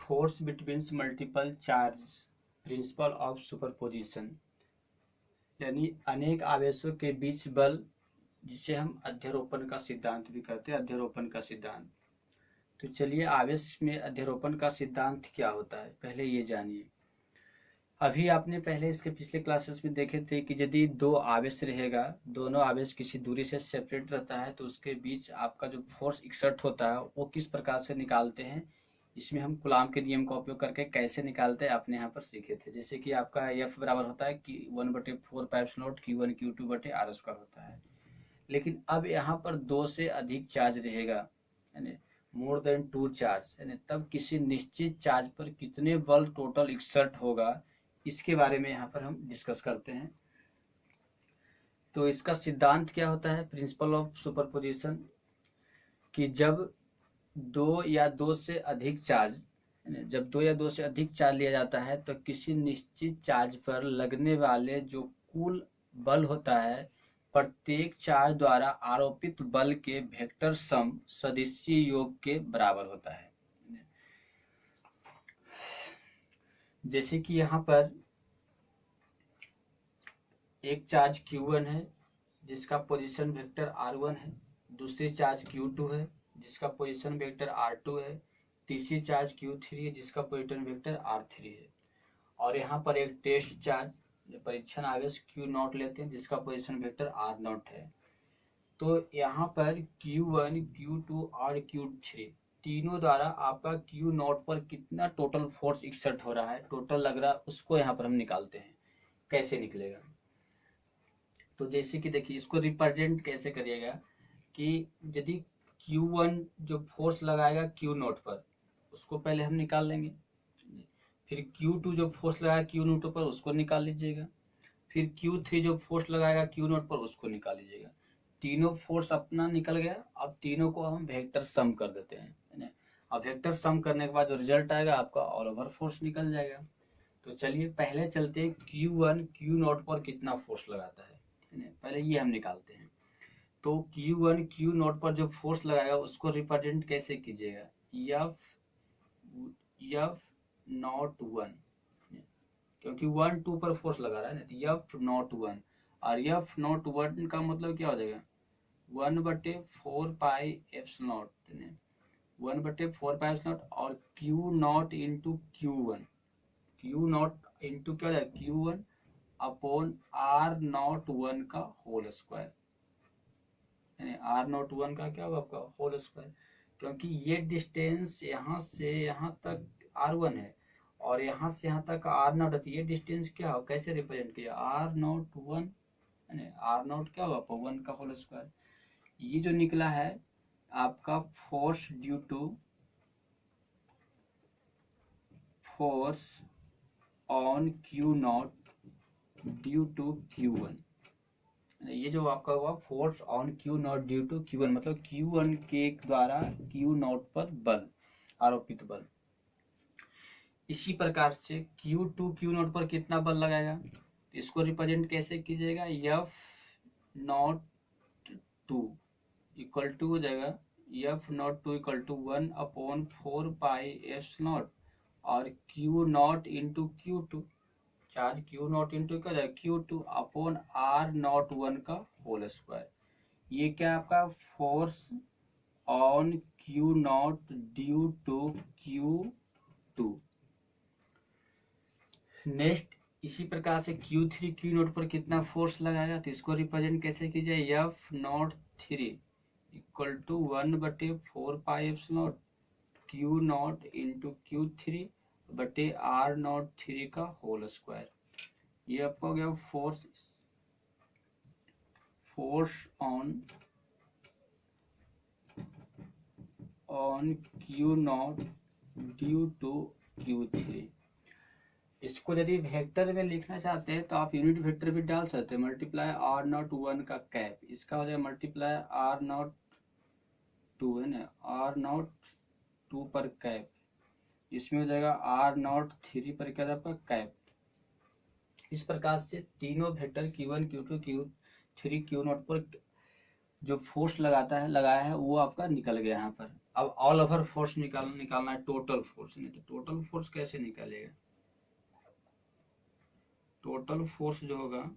Force between multiple charge, principle of superposition, यानी अनेक आवेशों के बीच बल, जिसे हम अध्यारोपण का सिद्धांत भी कहते हैं, अध्यारोपण का सिद्धांत। तो चलिए, आवेश में अध्यारोपण का सिद्धांत क्या होता है पहले ये जानिए। अभी आपने पहले इसके पिछले क्लासेस में देखे थे कि यदि दो आवेश रहेगा, दोनों आवेश किसी दूरी से सेपरेट रहता है, तो उसके बीच आपका जो फोर्स एक्सर्ट होता है वो किस प्रकार से निकालते हैं, इसमें हम कूलॉम के नियम का उपयोग करके कैसे निकालते हैं आपने यहाँ पर सीखे थे। जैसे कि आपका एफ बराबर होता है कि 1/4πε0 Q1 Q2/r² होता है। लेकिन अब यहाँ पर दो से अधिक चार्ज रहेगा, यानी मोर देन 2 चार्ज, यानी तब किसी निश्चित चार्ज पर कितने बल टोटल एक्सर्ट होगा, इसके बारे में यहाँ पर हम डिस्कस करते हैं। तो इसका सिद्धांत क्या होता है, प्रिंसिपल ऑफ सुपरपोजिशन, कि जब दो या दो से अधिक चार्ज लिया जाता है, तो किसी निश्चित चार्ज पर लगने वाले जो कुल बल होता है, प्रत्येक चार्ज द्वारा आरोपित बल के वेक्टर सम सदिशीय योग के बराबर होता है। जैसे कि यहाँ पर एक चार्ज Q1 है जिसका पोजीशन वेक्टर R1 है, दूसरी चार्ज Q2 है जिसका पोजीशन वेक्टर R2 है, तीसरी चार्ज Q3 है जिसका पोजीशन वेक्टर R3 है, और यहाँ पर एक टेस्ट चार्ज परीक्षण आवेश Q0 लेते हैं जिसका पोजीशन वेक्टर R0 है। तो यहाँ पर Q1, Q2 और Q3 तीनों द्वारा आपका Q0 पर कितना टोटल फोर्स एक्सर्ट हो रहा है, टोटल लग रहा है, उसको यहाँ पर हम निकालते हैं। कैसे निकलेगा, तो जैसे कि देखिए, इसको रिप्रेजेंट कैसे करिएगा कि यदि Q1 जो फोर्स लगाएगा Q0 पर, उसको पहले हम निकाल लेंगे। फिर Q2 जो फोर्स लगाएगा Q0 पर, उसको निकाल लीजिएगा। फिर Q3 जो फोर्स लगाएगा Q0 पर, उसको निकाल लीजिएगा। तीनों फोर्स अपना निकल गया। अब तीनों को हम वेक्टर सम कर देते हैं। अब वेक्टर सम करने के बाद जो रिजल्ट आएगा आपका ऑल ओवर फोर्स निकल जाएगा। तो चलिए पहले चलते हैं Q1 Q0 पर कितना फोर्स लगाता है, पहले ये हम निकालते हैं। तो Q1 Q0 पर जो फोर्स लगाएगा उसको रिप्रेजेंट कैसे कीजिएगा, F0(1), क्योंकि 1 2 पर फोर्स लगा रहा है ना, तो F0(1), और F0(1) का मतलब क्या हो जाएगा, 1/4πε0, 1/4πε0, और Q0 into Q1, Q0 into क्या हो जाएगा, Q1 अपॉन R01 का होल स्क्वायर, यानी R01 का क्या होगा आपका होल स्क्वायर, क्योंकि ये डिस्टेंस यहाँ से यहाँ तक R1 है और यहाँ से यहाँ तक R0 है, तो ये डिस्टेंस क्या हो, कैसे रिप्रेजेंट किया, R01, यानी R0 क्या होगा आपका 1 का होल स्क्वायर। ये जो निकला है आपका force due to force on Q0 due to Q1, ये जो आपका हुआ force on Q0 due to Q1, मतलब Q1 के द्वारा Q0 पर बल, आरोपित बल। इसी प्रकार से Q2 Q0 पर कितना बल लगाएगा, तो इसको रिप्रेजेंट कैसे कीजिएगा, F02 इक्वल टू हो जाएगा, F02 इक्वल टू 1/4πε0 और Q0 into Q2, charge Q0 into क्या जाएगा Q2 अपॉन R01 का होल स्क्वायर। ये क्या आपका force on Q0 due to Q2। Next इसी प्रकार से Q3 Q0 पर कितना फोर्स लगाएगा, तो इसको रिप्रेजेंट कैसे कीजिए, F03 equal to 1/4πε0 Q0 into Q3 बटे R03 का होल स्क्वायर। ये आपका हो गया force on Q0 due to Q3। इसको यदि वेक्टर में लिखना चाहते हैं तो आप यूनिट वेक्टर भी डाल सकते हैं, मल्टीप्लाई R01 का कैप, इसका हो जाएगा मल्टीप्लाई R02, है ना, R02 पर कैप, इसमें हो जाएगा R03 पर क्या आपका कैप। इस प्रकार से तीनों vector Q1 Q2 Q3 Q0 पर जो फोर्स लगाया है वो आपका निकल गया यहाँ पर। अब ऑल ओवर फोर्स निकालना है, टोटल फोर्स। नहीं तो टोटल फोर्स कैसे निकालेगा? टोटल फोर्स जो होगा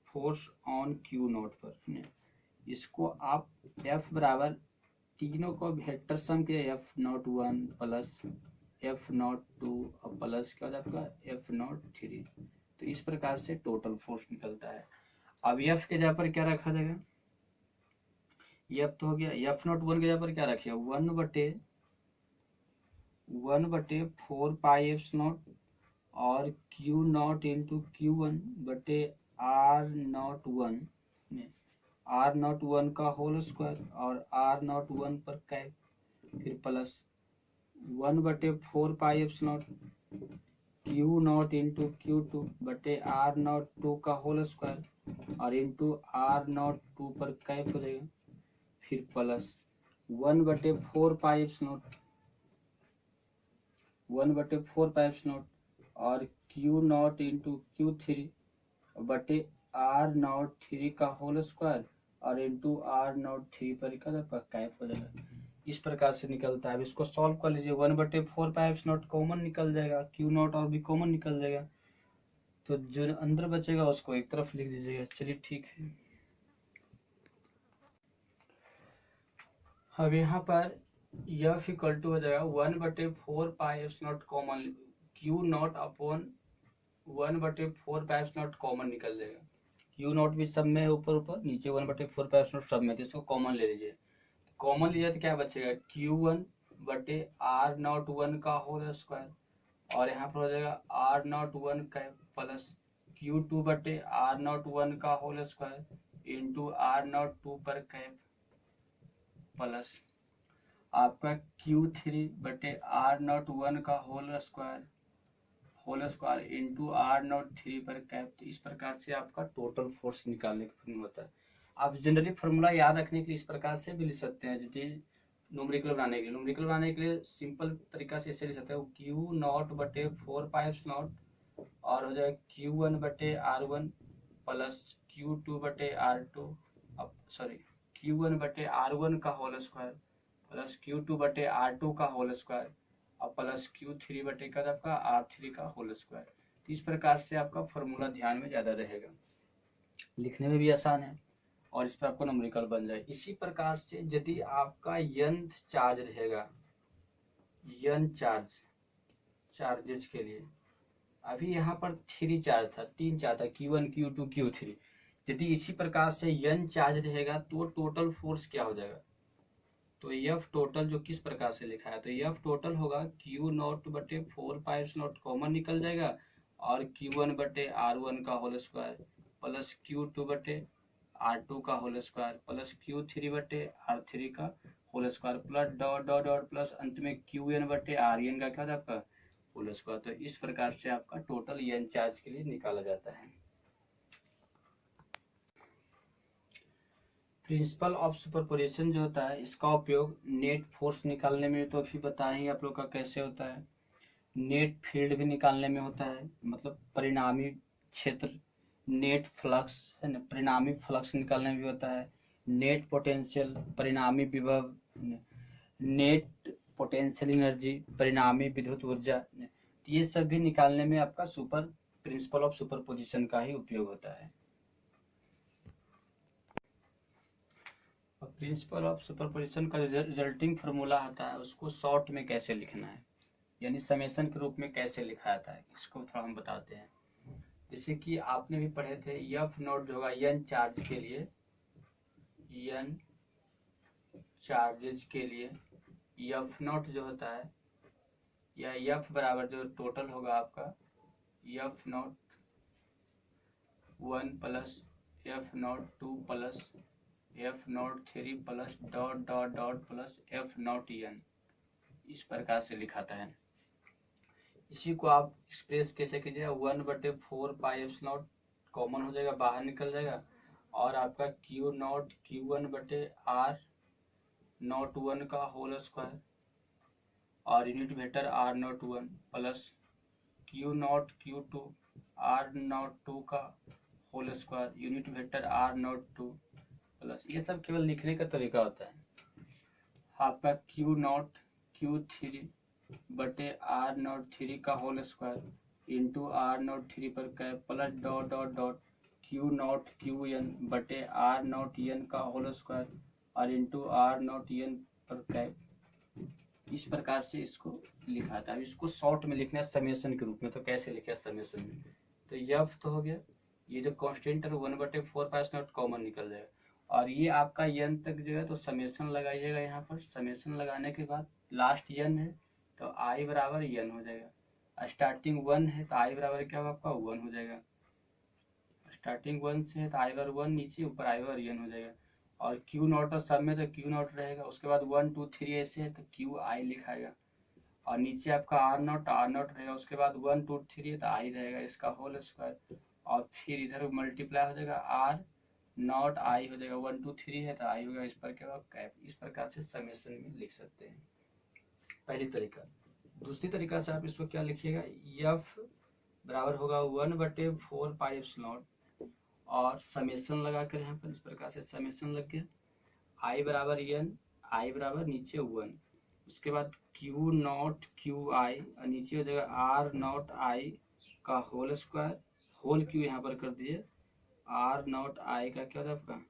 फोर्स ऑन क्यू नॉट पर, इसको आप F बराबर तीनों को वेक्टर सम के F01 प्लस F02 और प्लस क्या होता है आपका F03। तो इस प्रकार से टोटल फोर्स निकलता है। अब F के जगह पर क्या रखा जाएगा? F तो हो गया, F01 के जगह पर क्या रखिए? 1/4 पाई F0 और Q0 इंटू Q1 बटे R01 में R01 का होल स्क्वायर और R01 पर कैप, फिर प्लस 1/4 पाई F0 Q0 इंटू Q2 बटे R02 का होल स्क्वायर और इंटू R02 पर कैप हो जाएगा, फिर प्लस 1/4 पाई F0 और Q0 इंटू Q3 बटे R03 का होल स्क्वायर और इंटू R03 पर कैप हो जाएगा। इस प्रकार से निकलता है। अब इसको सॉल्व कर लीजिए। 1/4 पाई F0 कॉमन निकल जाएगा, Q0 और भी कॉमन निकल जाएगा, तो जो अंदर बचेगा उसको एक तरफ लिख दीजिएगा। चलिए ठीक है। अब यहाँ पर F इक्वल टू हो जाएगा 1/4 पाई F0 कॉमन, Q0 अपॉन 1/4 पाई F0 कॉमन निकल जाएगा। Q0 भी सब में ऊपर ऊपर, नीचे 1/4 पाई F0 सब में, तो इसको कॉमन ले लीजिए। कॉमन लिया तो क्या बचेगा? Q1 बटे R01 का होल स्क्वायर और यहाँ पर हो जाएगा R01 कैप प्लस Q2 बटे R01 का होल स्क्वायर इंटू R02 पर कैप प्लस आपका Q3 बटे R01 का होल स्क्वायर इंटू R03 पर कैप। तो इस प्रकार से आपका टोटल फोर्स निकालने का फॉर्मूला होता है। आप जनरली फॉर्मूला याद रखने के लिए इस प्रकार से भी लिख सकते हैं। जैसे न्यूमेरिकल बनाने के लिए सिंपल तरीका से ऐसे लिख सकते हैं, Q0 बटे 4 पाई F0 और हो जाएगा Q1 बटे R1 प्लस Q2 बटे R2 Q1 बटे R1 का होल स्क्वायर प्लस Q2 बटे R2 का होल स्क्वायर और प्लस Q3 बटे का आपका R3 का होल स्क्वायर। तो इस प्रकार से आपका फॉर्मूला ध्यान में ज़्यादा रहेगा, लिखने में भी आसान है और इस पर आपको न्यूमेरिकल बन जाए। इसी प्रकार से यदि आपका n चार्ज रहेगा, n चार्जेज के लिए अभी यहाँ पर 3 चार्ज था, 3 चार्ज था, Q1 Q2 Q3। यदि इसी प्रकार से n चार्ज रहेगा तो टोटल फोर्स क्या हो जाएगा? तो F टोटल जो किस प्रकार से लिखा है, तो F टोटल होगा Q0 बटे 4 पाई F0 कॉमन निकल जाएगा और Q1 बटे R1 का होल स्क्वायर प्लस Q2 बटे R2 का होल स्क्वायर प्लस Q3 बटे R3 का whole square plus dot dot dot plus अंत में Qn बटे Rn का क्या था आपका होल स्क्वायर। तो इस प्रकार से आपका टोटल n चार्ज के लिए निकाला जाता है। प्रिंसिपल ऑफ सुपरपोजिशन जो होता है इसका उपयोग नेट फोर्स निकालने में तो अभी बताएंगे आप लोग का कैसे होता है। नेट फील्ड भी निकालने में होता है, मतलब परिणामी क्षेत्र, नेट फ्लक्स है ना, परिणामी फ्लक्स निकालने में भी होता है। नेट पोटेंशियल, परिणामी विभव, नेट पोटेंशियल एनर्जी, परिणामी विद्युत ऊर्जा, ये सब भी निकालने में आपका प्रिंसिपल ऑफ सुपरपोजिशन का ही उपयोग होता है। प्रिंसिपल ऑफ सुपरपोजिशन का रिजल्टिंग फार्मूला आता है, उसको शॉर्ट में कैसे लिखना है, यानी समेशन के रूप में कैसे लिखा जाता है, इसको थोड़ा हम बताते हैं। जैसे कि आपने भी पढ़े थे F0 जो होगा n चार्ज के लिए, n चार्जेज के लिए F0 जो होता है, या F बराबर जो टोटल होगा आपका F0 1 plus F0 2 plus F0 3 plus dot dot dot plus F0 n, इस प्रकार से लिखाता है। इसी को आप एक्सप्रेस कैसे कीजिएगा? 1/4 पाई F0 कॉमन हो जाएगा, बाहर निकल जाएगा और आपका Q0 Q1 बटे R01 का होल स्क्वायर और unit vector R01 plus Q0 Q2 R02 का whole square unit vector R02 plus, ये सब केवल लिखने का तरीका होता है। आपका क्यू नॉट क्यू थ्री बटे आर नॉट थ्री का whole square into R nought three पर cap plus dot dot dot Q nought Q N बटे आर नॉट एन का होल स्क्वायर और इंटू आर नॉट एन पर cap. इस प्रकार से इसको लिखा था। अब इसको शॉर्ट में लिखना है समेशन के रूप में, तो कैसे लिखे समेशन में, तो यफ तो हो गया, ये जो कांस्टेंट है 1/4 कॉमन निकल जाएगा, और ये आपका n तक जो है तो समेशन लगाइएगा। यहाँ पर समेशन लगाने के बाद लास्ट n है तो i बराबर n हो जाएगा। स्टार्टिंग 1 है तो i बराबर क्या होगा आपका 1 हो जाएगा। स्टार्टिंग 1 से है तो i बराबर 1 नीचे, ऊपर i बराबर n हो जाएगा। और क्यू नॉट और सब में तो क्यू नॉट रहेगा। उसके बाद 1 2 3 ऐसे है तो क्यू आई लिखाएगा, और नीचे आपका आर नॉट रहेगा। उसके बाद 1 2 3 है तो आई रहेगा, इसका होल स्क्वायर, और फिर इधर मल्टीप्लाई हो जाएगा आर नॉट आई हो जाएगा। 1 2 3 है तो आई होगा, इस पर क्या होगा कैप। इस प्रकार से समेशन में लिख सकते हैं, पहली तरीका। दूसरी तरीका से आप इसको क्या लिखिएगा, एफ बराबर होगा 1/4 पाई एप्सिलॉन और समेशन लगा कर यहाँ पर इस प्रकार से समेशन लग गया। आई बराबर n, आई बराबर नीचे 1, उसके बाद क्यू नॉट क्यू आई और नीचे हो जाएगा आर नॉट आई का होल स्क्वायर, होल क्यू यहाँ पर कर दिए, आर नॉट आई का क्या होता है आपका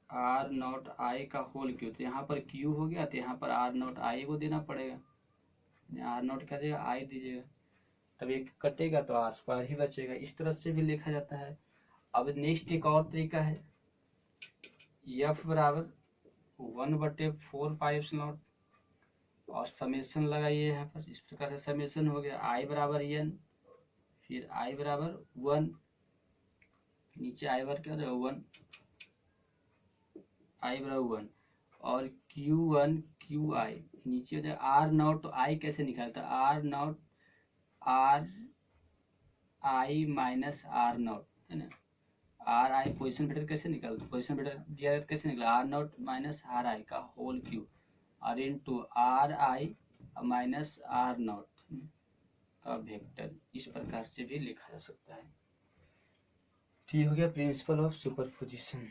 आर नॉट आई का होल क्यू, तो यहाँ पर क्यू हो गया तो यहाँ पर आर नॉट आई को देना पड़ेगा, आर नॉट क्या देगा आई दीजिएगा, तब एक कटेगा तो आर स्क्वायर ही बचेगा। इस तरह से भी लिखा जाता है। अब नेक्स्ट एक और तरीका है, एफ बराबर 1/4 पाई एप्सिलॉन और समेशन लगाइए यहाँ पर। इस प्रकार से समेशन हो गया, आई बराबर n, फिर आई बराबर 1, नीचे आई बराबर क्या हो जाएगा 1, आई बराबर 1, और Q1 क्यू आई नीचे हो जाएगा आर नॉट, तो आई कैसे निकालता है, R naught R I minus R naught है ना, आर आई पोजिशन वेक्टर कैसे निकालते, पोजिशन वेक्टर दिया कैसे निकला, R naught minus R I का होल क्यू और into R I minus R naught का वेक्टर। इस प्रकार से भी लिखा जा सकता है। ठीक हो गया प्रिंसिपल ऑफ सुपरपोजिशन।